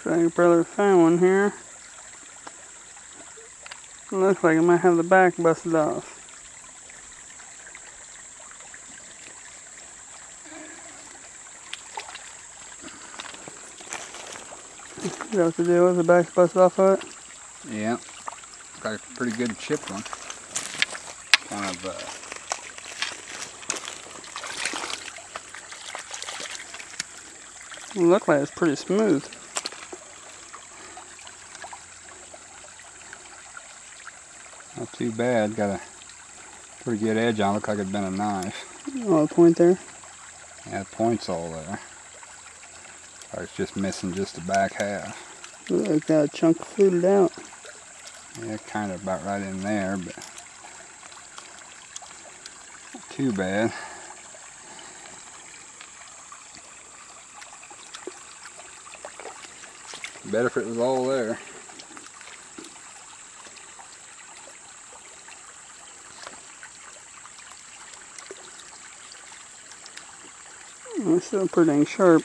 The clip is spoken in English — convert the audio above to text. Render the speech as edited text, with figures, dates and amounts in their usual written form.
Looks like brother found one here. Looks like it might have the back busted off. Is that what the deal was? The back's busted off of it? Yeah. Got a pretty good chipped one. Kind of, It looked like it's pretty smooth. Not too bad. Got a pretty good edge on it. Looked like it'd been a knife. Oh, the point there? Yeah, the point's all there. Or it's just missing just the back half. Looks like got a chunk fluted out. Yeah, kind of about right in there, but not too bad. Better if it was all there. It's still pretty dang sharp.